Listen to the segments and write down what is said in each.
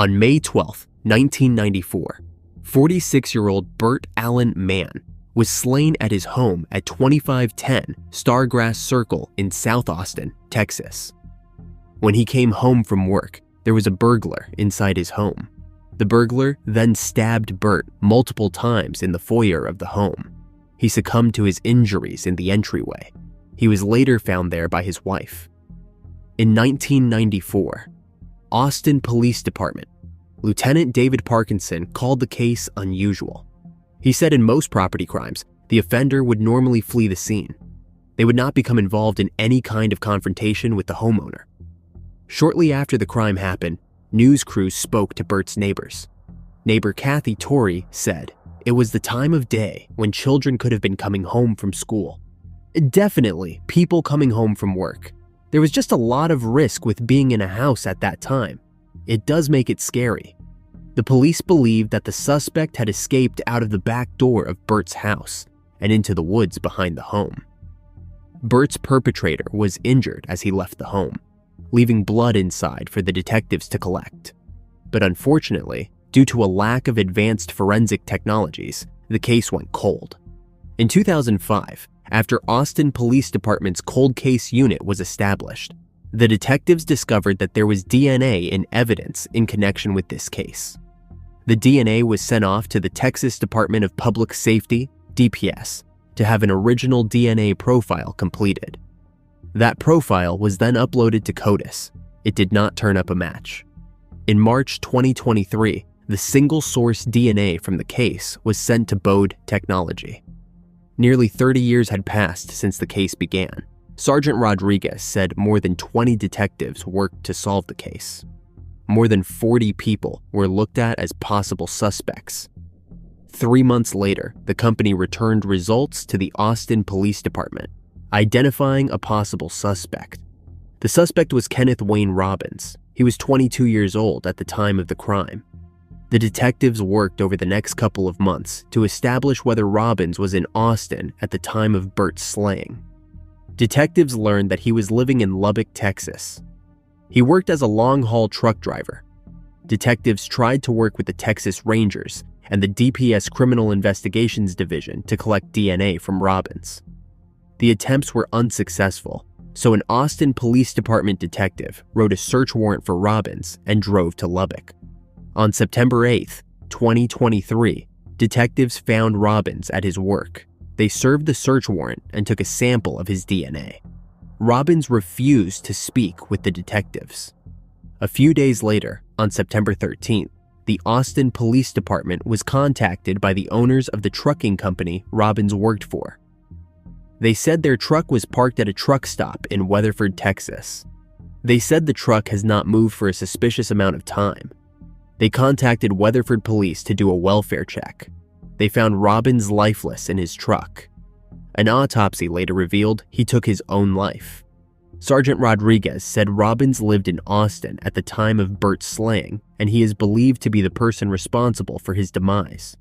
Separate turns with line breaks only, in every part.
On May 12, 1994, 46-year-old Bert Mann was slain at his home at 2510 Stargrass Circle in South Austin, Texas. When he came home from work, there was a burglar inside his home. The burglar then stabbed Bert multiple times in the foyer of the home. He succumbed to his injuries in the entryway. He was later found there by his wife. In 1994, Austin Police Department, Lieutenant David Parkinson called the case unusual. He said in most property crimes, the offender would normally flee the scene. They would not become involved in any kind of confrontation with the homeowner. Shortly after the crime happened, news crews spoke to Bert's neighbors. Neighbor Kathy Torrey said, "It was the time of day when children could have been coming home from school. Definitely people coming home from work. There was just a lot of risk with being in a house at that time. It does make it scary." The police believed that the suspect had escaped out of the back door of Bert's house and into the woods behind the home. Bert's perpetrator was injured as he left the home, leaving blood inside for the detectives to collect. But unfortunately, due to a lack of advanced forensic technologies, the case went cold. In 2005, after Austin Police Department's cold case unit was established, the detectives discovered that there was DNA in evidence in connection with this case. The DNA was sent off to the Texas Department of Public Safety, DPS, to have an original DNA profile completed. That profile was then uploaded to CODIS. It did not turn up a match. In March 2023, the single-source DNA from the case was sent to Bode Technology. Nearly 30 years had passed since the case began. Sergeant Rodriguez said more than 20 detectives worked to solve the case. More than 40 people were looked at as possible suspects. 3 months later, the company returned results to the Austin Police Department, identifying a possible suspect. The suspect was Kenneth Wayne Robbins. He was 22 years old at the time of the crime. The detectives worked over the next couple of months to establish whether Robbins was in Austin at the time of Bert's slaying. Detectives learned that he was living in Lubbock, Texas. He worked as a long-haul truck driver. Detectives tried to work with the Texas Rangers and the DPS Criminal Investigations Division to collect DNA from Robbins. The attempts were unsuccessful, so an Austin Police Department detective wrote a search warrant for Robbins and drove to Lubbock. On September 8, 2023, detectives found Robbins at his work. They served the search warrant and took a sample of his DNA. Robbins refused to speak with the detectives. A few days later, on September 13th, the Austin Police Department was contacted by the owners of the trucking company Robbins worked for. They said their truck was parked at a truck stop in Weatherford, Texas. They said the truck has not moved for a suspicious amount of time. They contacted Weatherford police to do a welfare check. They found Robbins lifeless in his truck. An autopsy later revealed he took his own life. Sergeant Rodriguez said Robbins lived in Austin at the time of Bert's slaying, and he is believed to be the person responsible for his demise.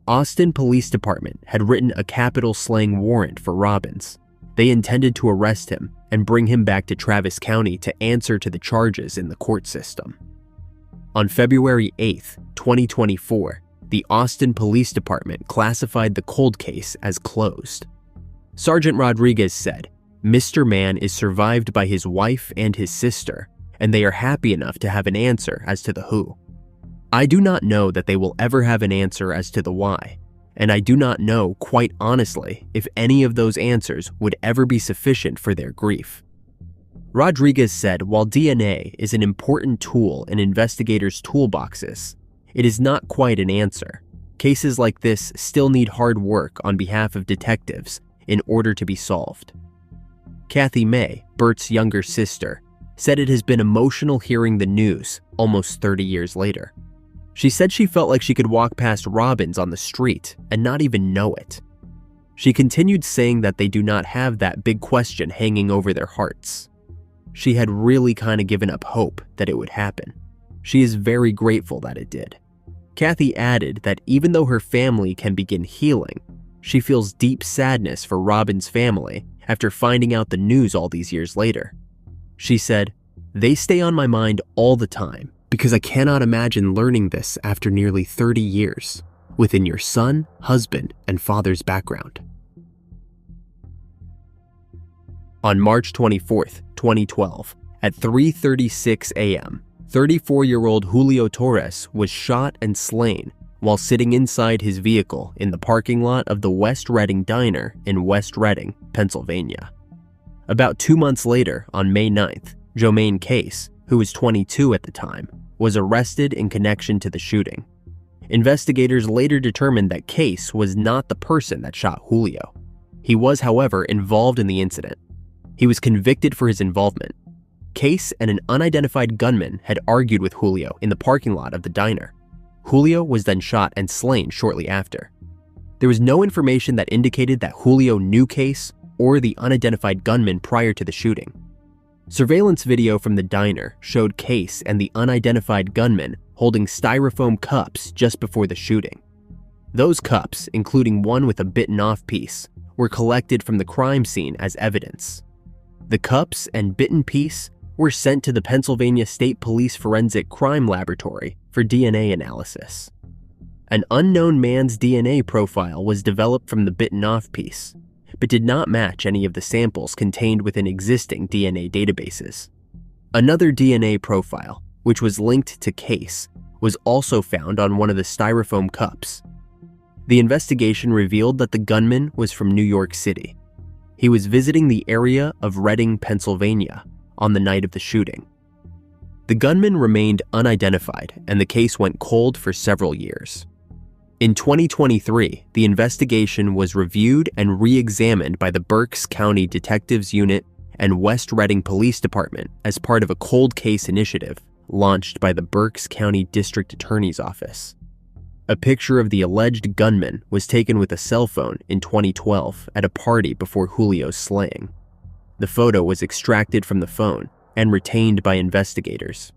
Austin Police Department had written a capital slaying warrant for Robbins. They intended to arrest him and bring him back to Travis County to answer to the charges in the court system. On February 8, 2024, the Austin Police Department classified the cold case as closed. Sergeant Rodriguez said, "Mr. Mann is survived by his wife and his sister, and they are happy enough to have an answer as to the who. I do not know that they will ever have an answer as to the why, and I do not know, quite honestly, if any of those answers would ever be sufficient for their grief." Rodriguez said while DNA is an important tool in investigators' toolboxes, it is not quite an answer. Cases like this still need hard work on behalf of detectives in order to be solved. Kathy May, Bert's younger sister, said it has been emotional hearing the news almost 30 years later. She said she felt like she could walk past Robbins on the street and not even know it. She continued saying that they do not have that big question hanging over their hearts. She had really kind of given up hope that it would happen. She is very grateful that it did. Kathy added that even though her family can begin healing, she feels deep sadness for Robbins' family after finding out the news all these years later. She said, "They stay on my mind all the time because because I cannot imagine learning this after nearly 30 years within your son, husband, and father's background. On March 24, 2012, at 3:36 a.m., 34-year-old Julio Torres was shot and slain while sitting inside his vehicle in the parking lot of the West Reading Diner in West Reading, Pennsylvania. About 2 months later, on May 9th, Jomaine Case, who was 22 at the time, was arrested in connection to the shooting. Investigators later determined that Case was not the person that shot Julio. He was, however, involved in the incident. He was convicted for his involvement. Case and an unidentified gunman had argued with Julio in the parking lot of the diner. Julio was then shot and slain shortly after. There was no information that indicated that Julio knew Case or the unidentified gunman prior to the shooting. Surveillance video from the diner showed Case and the unidentified gunman holding styrofoam cups just before the shooting. Those cups, including one with a bitten-off piece, were collected from the crime scene as evidence. The cups and bitten piece were sent to the Pennsylvania State Police Forensic Crime Laboratory for DNA analysis. An unknown man's DNA profile was developed from the bitten-off piece, but did not match any of the samples contained within existing DNA databases. Another DNA profile, which was linked to Case, was also found on one of the styrofoam cups. The investigation revealed that the gunman was from New York City. He was visiting the area of Reading, Pennsylvania, on the night of the shooting. The gunman remained unidentified, and the case went cold for several years. In 2023, the investigation was reviewed and re-examined by the Berks County Detectives Unit and West Reading Police Department as part of a cold case initiative launched by the Berks County District Attorney's Office. A picture of the alleged gunman was taken with a cell phone in 2012 at a party before Julio's slaying. The photo was extracted from the phone and retained by investigators.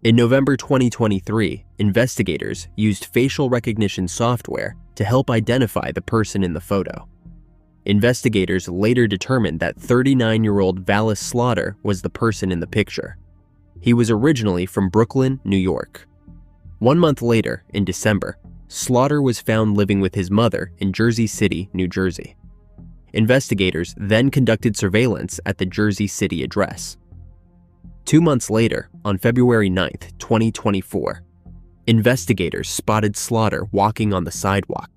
In November 2023, investigators used facial recognition software to help identify the person in the photo. Investigators later determined that 39-year-old Vallis Slaughter was the person in the picture. He was originally from Brooklyn, New York. 1 month later, in December, Slaughter was found living with his mother in Jersey City, New Jersey. Investigators then conducted surveillance at the Jersey City address. 2 months later, on February 9th, 2024, investigators spotted Slaughter walking on the sidewalk.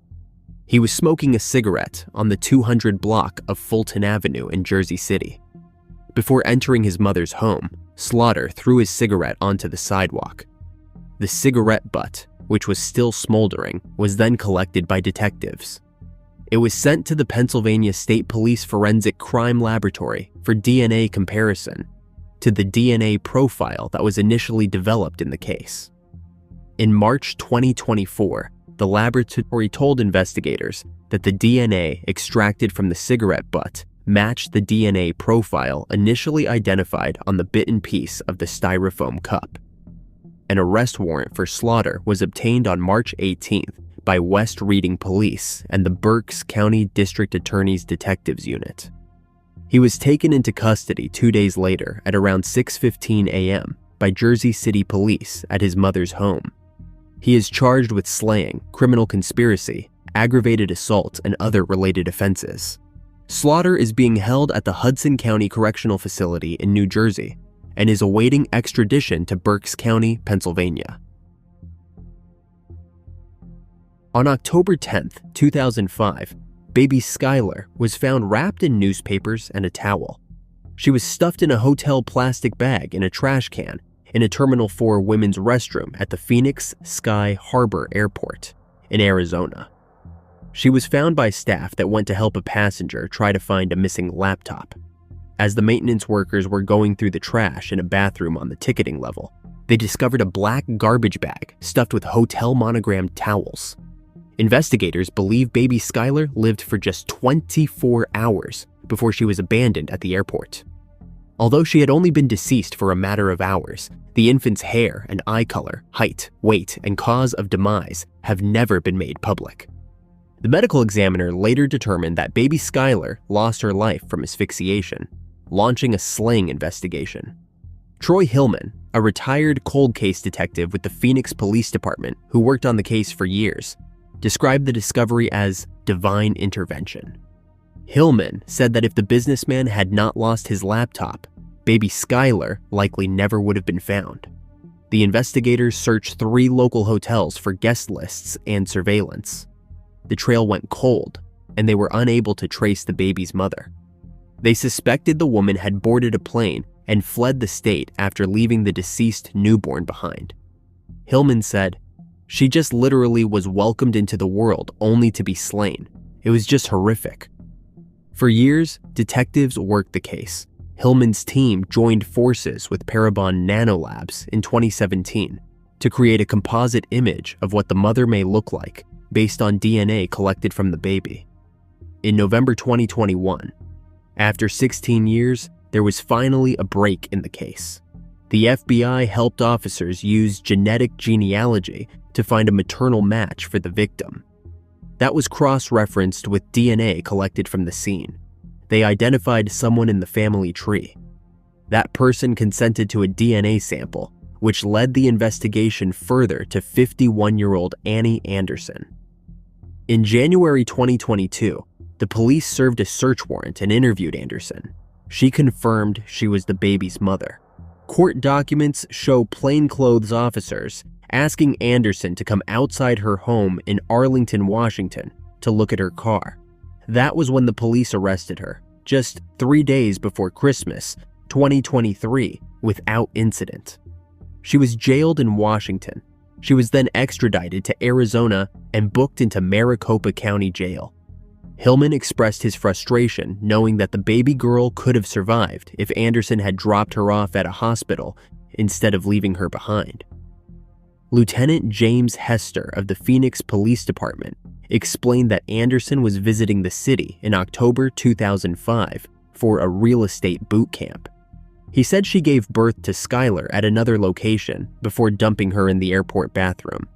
He was smoking a cigarette on the 200 block of Fulton Avenue in Jersey City. Before entering his mother's home, Slaughter threw his cigarette onto the sidewalk. The cigarette butt, which was still smoldering, was then collected by detectives. It was sent to the Pennsylvania State Police Forensic Crime Laboratory for DNA comparison to the DNA profile that was initially developed in the case. In March 2024, the laboratory told investigators that the DNA extracted from the cigarette butt matched the DNA profile initially identified on the bitten piece of the styrofoam cup. An arrest warrant for Slaughter was obtained on March 18th by West Reading Police and the Berks County District Attorney's Detectives Unit. He was taken into custody 2 days later at around 6:15 a.m. by Jersey City Police at his mother's home. He is charged with slaying, criminal conspiracy, aggravated assault, and other related offenses. Slaughter is being held at the Hudson County Correctional Facility in New Jersey and is awaiting extradition to Berks County, Pennsylvania. On October 10th, 2005, baby Skylar was found wrapped in newspapers and a towel. She was stuffed in a hotel plastic bag in a trash can in a Terminal 4 women's restroom at the Phoenix Sky Harbor Airport in Arizona. She was found by staff that went to help a passenger try to find a missing laptop. As the maintenance workers were going through the trash in a bathroom on the ticketing level, they discovered a black garbage bag stuffed with hotel monogrammed towels. Investigators believe baby Skylar lived for just 24 hours before she was abandoned at the airport. Although she had only been deceased for a matter of hours, the infant's hair and eye color, height, weight, and cause of demise have never been made public. The medical examiner later determined that baby Skylar lost her life from asphyxiation, launching a slaying investigation. Troy Hillman, a retired cold case detective with the Phoenix Police Department who worked on the case for years, described the discovery as divine intervention. Hillman said that if the businessman had not lost his laptop, baby Skylar likely never would have been found. The investigators searched 3 local hotels for guest lists and surveillance. The trail went cold, and they were unable to trace the baby's mother. They suspected the woman had boarded a plane and fled the state after leaving the deceased newborn behind. Hillman said, "She just literally was welcomed into the world only to be slain. It was just horrific." For years, detectives worked the case. Hillman's team joined forces with Parabon Nanolabs in 2017 to create a composite image of what the mother may look like based on DNA collected from the baby. In November 2021, after 16 years, there was finally a break in the case. The FBI helped officers use genetic genealogy to find a maternal match for the victim. That was cross-referenced with DNA collected from the scene. They identified someone in the family tree. That person consented to a DNA sample, which led the investigation further to 51-year-old Annie Anderson. In January 2022, the police served a search warrant and interviewed Anderson. She confirmed she was the baby's mother. Court documents show plainclothes officers asking Anderson to come outside her home in Arlington, Washington, to look at her car. That was when the police arrested her, just 3 days before Christmas, 2023, without incident. She was jailed in Washington. She was then extradited to Arizona and booked into Maricopa County Jail. Hillman expressed his frustration knowing that the baby girl could have survived if Anderson had dropped her off at a hospital instead of leaving her behind. Lieutenant James Hester of the Phoenix Police Department explained that Anderson was visiting the city in October 2005 for a real estate boot camp. He said she gave birth to Skylar at another location before dumping her in the airport bathroom.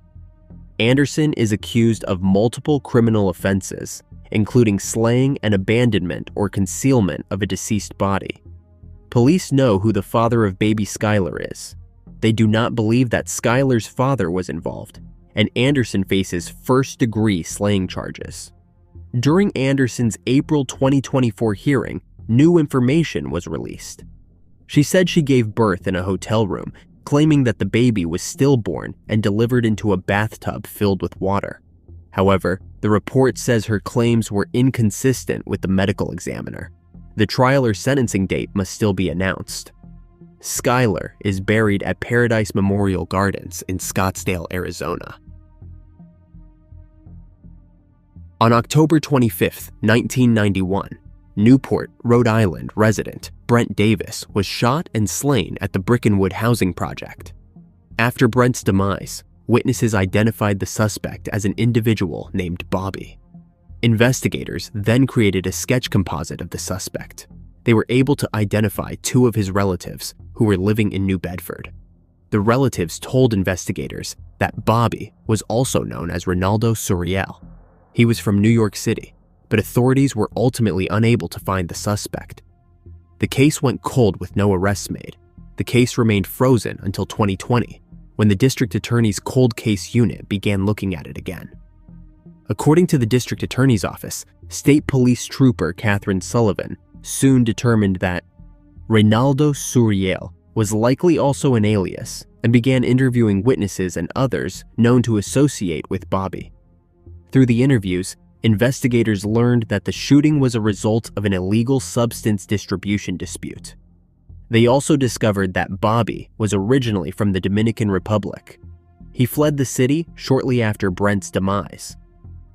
Anderson is accused of multiple criminal offenses, including slaying and abandonment or concealment of a deceased body. Police know who the father of baby Skylar is. They do not believe that Skylar's father was involved, and Anderson faces first-degree slaying charges. During Anderson's April 2024 hearing, new information was released. She said she gave birth in a hotel room, claiming that the baby was stillborn and delivered into a bathtub filled with water. However, the report says her claims were inconsistent with the medical examiner. The trial or sentencing date must still be announced. Skylar is buried at Paradise Memorial Gardens in Scottsdale, Arizona. On October 25, 1991, Newport, Rhode Island resident Brent Davis was shot and slain at the Brickenwood housing project. After Brent's demise, witnesses identified the suspect as an individual named Bobby. Investigators then created a sketch composite of the suspect. They were able to identify 2 of his relatives who were living in New Bedford. The relatives told investigators that Bobby was also known as Ronaldo Suriel. He was from New York City, but authorities were ultimately unable to find the suspect. The case went cold with no arrests made. The case remained frozen until 2020, when the district attorney's cold case unit began looking at it again. According to the district attorney's office, State Police Trooper Catherine Sullivan soon determined that Ronaldo Suriel was likely also an alias and began interviewing witnesses and others known to associate with Bobby. Through the interviews, investigators learned that the shooting was a result of an illegal substance distribution dispute. They also discovered that Bobby was originally from the Dominican Republic. He fled the city shortly after Brent's demise.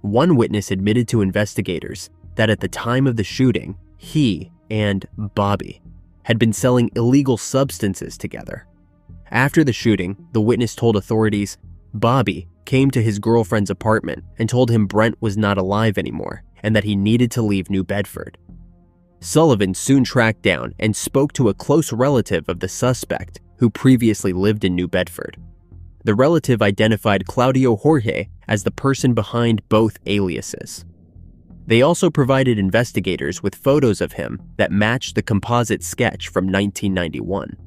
One witness admitted to investigators that at the time of the shooting, he and Bobby had been selling illegal substances together. After the shooting, the witness told authorities Bobby came to his girlfriend's apartment and told him Brent was not alive anymore and that he needed to leave New Bedford. Sullivan soon tracked down and spoke to a close relative of the suspect who previously lived in New Bedford. The relative identified Claudio Jorge as the person behind both aliases. They also provided investigators with photos of him that matched the composite sketch from 1991.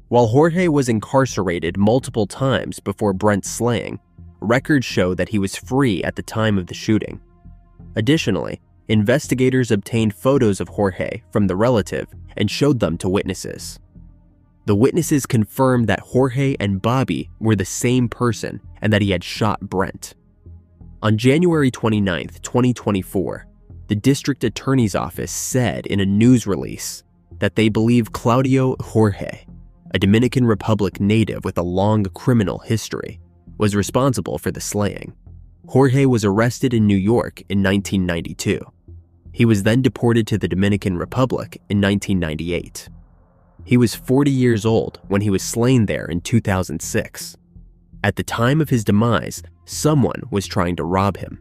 While Jorge was incarcerated multiple times before Brent's slaying, records show that he was free at the time of the shooting. Additionally, investigators obtained photos of Jorge from the relative and showed them to witnesses. The witnesses confirmed that Jorge and Bobby were the same person and that he had shot Brent. On January 29, 2024, the district attorney's office said in a news release that they believe Claudio Jorge, a Dominican Republic native with a long criminal history, was responsible for the slaying. Jorge was arrested in New York in 1992. He was then deported to the Dominican Republic in 1998. He was 40 years old when he was slain there in 2006. At the time of his demise, someone was trying to rob him.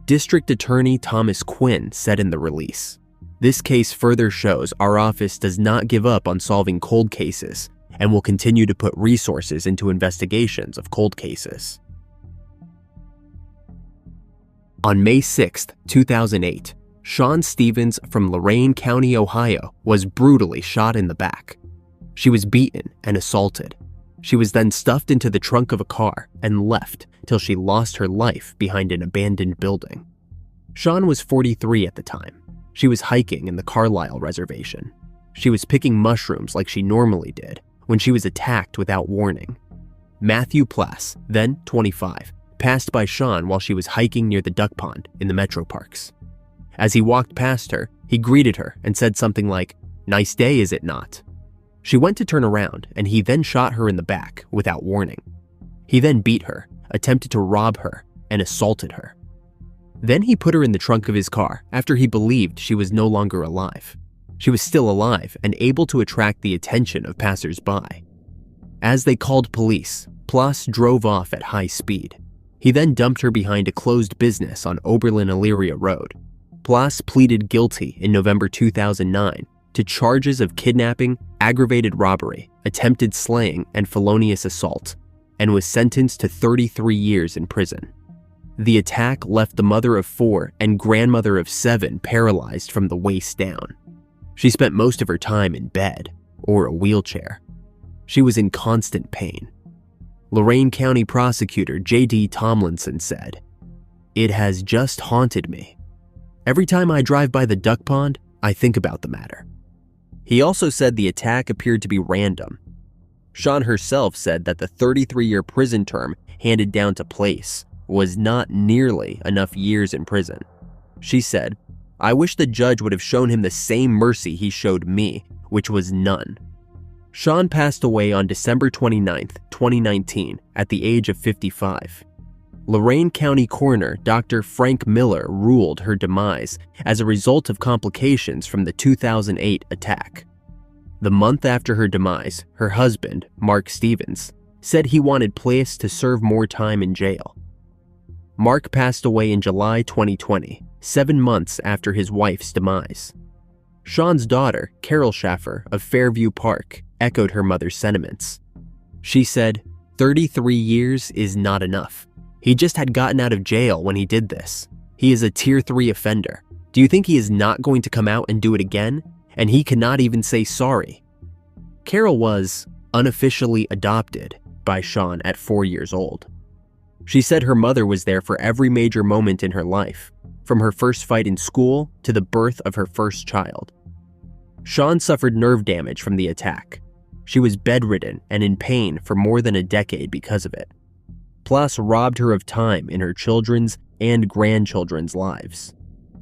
District Attorney Thomas Quinn said in the release, "This case further shows our office does not give up on solving cold cases and will continue to put resources into investigations of cold cases." On May 6, 2008, Shawn Stevens from Lorain County, Ohio, was brutally shot in the back. She was beaten and assaulted. She was then stuffed into the trunk of a car and left till she lost her life behind an abandoned building. Shawn was 43 at the time. She was hiking in the Carlisle Reservation. She was picking mushrooms like she normally did when she was attacked without warning. Matthew Plass, then 25, passed by Shawn while she was hiking near the duck pond in the Metro Parks. As he walked past her, he greeted her and said something like, "Nice day, is it not?" She went to turn around and he then shot her in the back without warning. He then beat her, attempted to rob her, and assaulted her. Then he put her in the trunk of his car after he believed she was no longer alive. She was still alive and able to attract the attention of passers-by. As they called police, Plass drove off at high speed. He then dumped her behind a closed business on Oberlin-Elyria Road. Plass pleaded guilty in November 2009 to charges of kidnapping, aggravated robbery, attempted slaying, and felonious assault, and was sentenced to 33 years in prison. The attack left the mother of 4 and grandmother of 7 paralyzed from the waist down. She spent most of her time in bed or a wheelchair. She was in constant pain. Lorain County Prosecutor J.D. Tomlinson said, "It has just haunted me. Every time I drive by the duck pond, I think about the matter." He also said the attack appeared to be random. Shawn herself said that the 33-year prison term handed down to Place was not nearly enough years in prison. She said, "I wish the judge would have shown him the same mercy he showed me, which was none." Shawn passed away on December 29, 2019, at the age of 55. Lorain County Coroner Dr. Frank Miller ruled her demise as a result of complications from the 2008 attack. The month after her demise, her husband, Mark Stevens, said he wanted Place to serve more time in jail. Mark passed away in July 2020, 7 months after his wife's demise. Shawn's daughter, Carol Schaffer of Fairview Park, echoed her mother's sentiments. She said, 33 years is not enough. He just had gotten out of jail when he did this. He is a Tier 3 offender. Do you think he is not going to come out and do it again? And he cannot even say sorry." Carol was unofficially adopted by Shawn at 4 years old. She said her mother was there for every major moment in her life, from her first fight in school to the birth of her first child. Shawn suffered nerve damage from the attack. She was bedridden and in pain for more than a decade because of it. Plass robbed her of time in her children's and grandchildren's lives.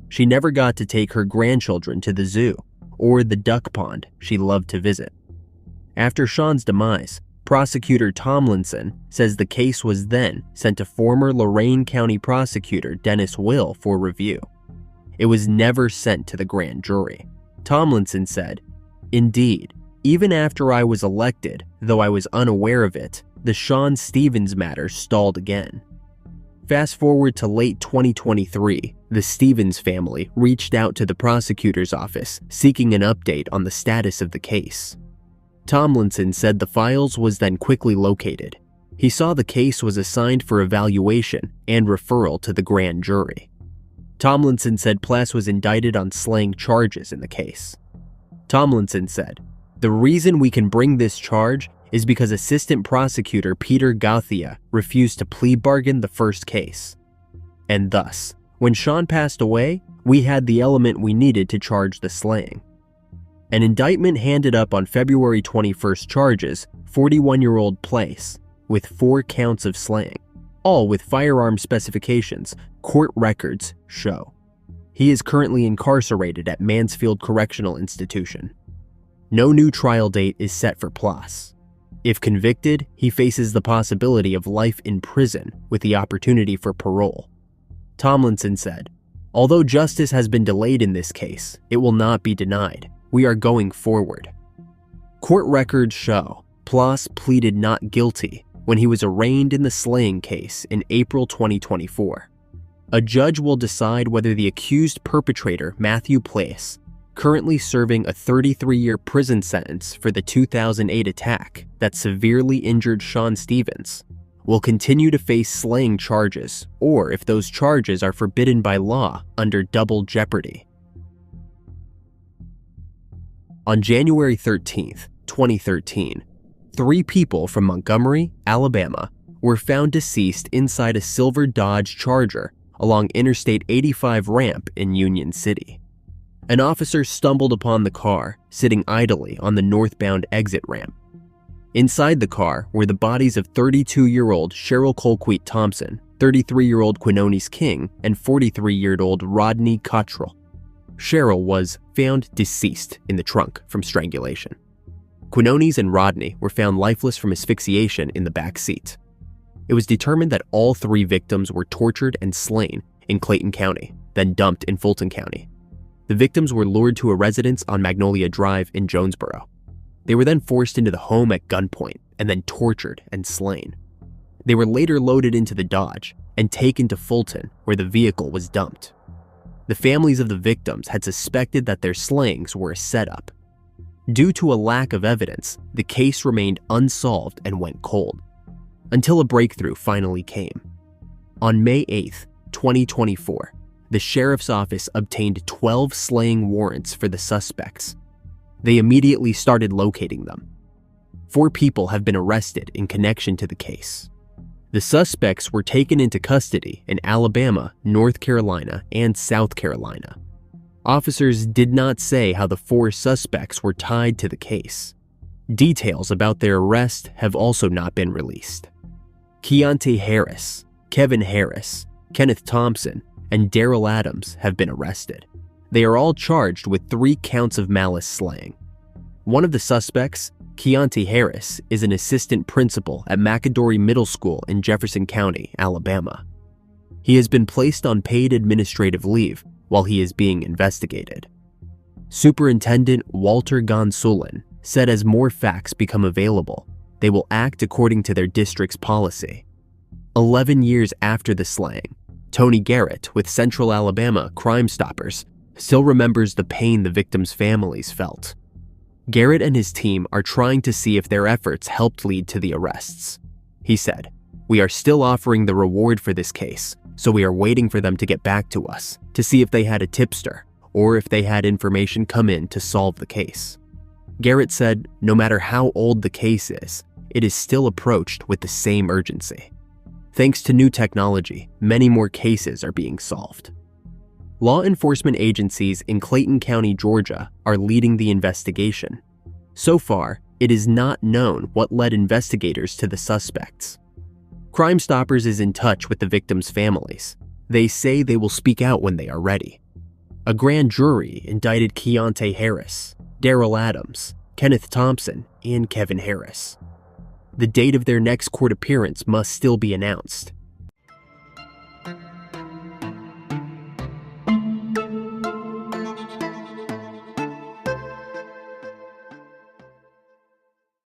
She never got to take her grandchildren to the zoo or the duck pond she loved to visit. After Shawn's demise, Prosecutor Tomlinson says the case was then sent to former Lorain County Prosecutor Dennis Will for review. It was never sent to the grand jury. Tomlinson said, "Indeed, even after I was elected, though I was unaware of it, the Shawn Stevens matter stalled again." Fast forward to late 2023, the Stevens family reached out to the prosecutor's office seeking an update on the status of the case. Tomlinson said the files was then quickly located. He saw the case was assigned for evaluation and referral to the grand jury. Tomlinson said Plass was indicted on slaying charges in the case. Tomlinson said, "The reason we can bring this charge is because Assistant Prosecutor Peter Gauthia refused to plea bargain the first case. And thus, when Shawn passed away, we had the element we needed to charge the slaying. An indictment handed up on February 21st charges 41-year-old Place with 4 counts of slaying, all with firearm specifications court records show. He is currently incarcerated at Mansfield Correctional Institution. No new trial date is set for Place. If convicted, he faces the possibility of life in prison with the opportunity for parole. Tomlinson said, "Although justice has been delayed in this case, it will not be denied. We are going forward." Court records show Place pleaded not guilty when he was arraigned in the slaying case in April 2024. A judge will decide whether the accused perpetrator, Matthew Place, currently serving a 33-year prison sentence for the 2008 attack that severely injured Shawn Stevens, will continue to face slaying charges, or if those charges are forbidden by law under double jeopardy. On January 13, 2013, 3 people from Montgomery, Alabama, were found deceased inside a silver Dodge Charger along Interstate 85 ramp in Union City. An officer stumbled upon the car, sitting idly on the northbound exit ramp. Inside the car were the bodies of 32-year-old Cheryl Colquit-Thompson, 33-year-old Quinones King, and 43-year-old Rodney Cottrell. Cheryl was found deceased in the trunk from strangulation. Quinones and Rodney were found lifeless from asphyxiation in the back seat. It was determined that all 3 victims were tortured and slain in Clayton County, then dumped in Fulton County. The victims were lured to a residence on Magnolia Drive in Jonesboro. They were then forced into the home at gunpoint and then tortured and slain. They were later loaded into the Dodge and taken to Fulton, where the vehicle was dumped. The families of the victims had suspected that their slayings were a setup. Due to a lack of evidence, the case remained unsolved and went cold, until a breakthrough finally came. On May 8, 2024, the sheriff's office obtained 12 slaying warrants for the suspects. They immediately started locating them. 4 people have been arrested in connection to the case. The suspects were taken into custody in Alabama, North Carolina, and South Carolina. Officers did not say how the 4 suspects were tied to the case. Details about their arrest have also not been released. Keontae Harris, Kevin Harris, Kenneth Thompson, and Daryl Adams have been arrested. They are all charged with 3 counts of malice slaying. One of the suspects, Keontae Harris, is an assistant principal at McAdory Middle School in Jefferson County, Alabama. He has been placed on paid administrative leave while he is being investigated. Superintendent Walter Gonsulin said as more facts become available, they will act according to their district's policy. 11 years after the slaying, Tony Garrett with Central Alabama Crime Stoppers still remembers the pain the victims' families felt. Garrett and his team are trying to see if their efforts helped lead to the arrests. He said, "We are still offering the reward for this case, so we are waiting for them to get back to us to see if they had a tipster or if they had information come in to solve the case." Garrett said, "No matter how old the case is, it is still approached with the same urgency. Thanks to new technology, many more cases are being solved." Law enforcement agencies in Clayton County, Georgia, are leading the investigation. So far, it is not known what led investigators to the suspects. Crime Stoppers is in touch with the victims' families. They say they will speak out when they are ready. A grand jury indicted Keontae Harris, Daryl Adams, Kenneth Thompson, and Kevin Harris. The date of their next court appearance must still be announced.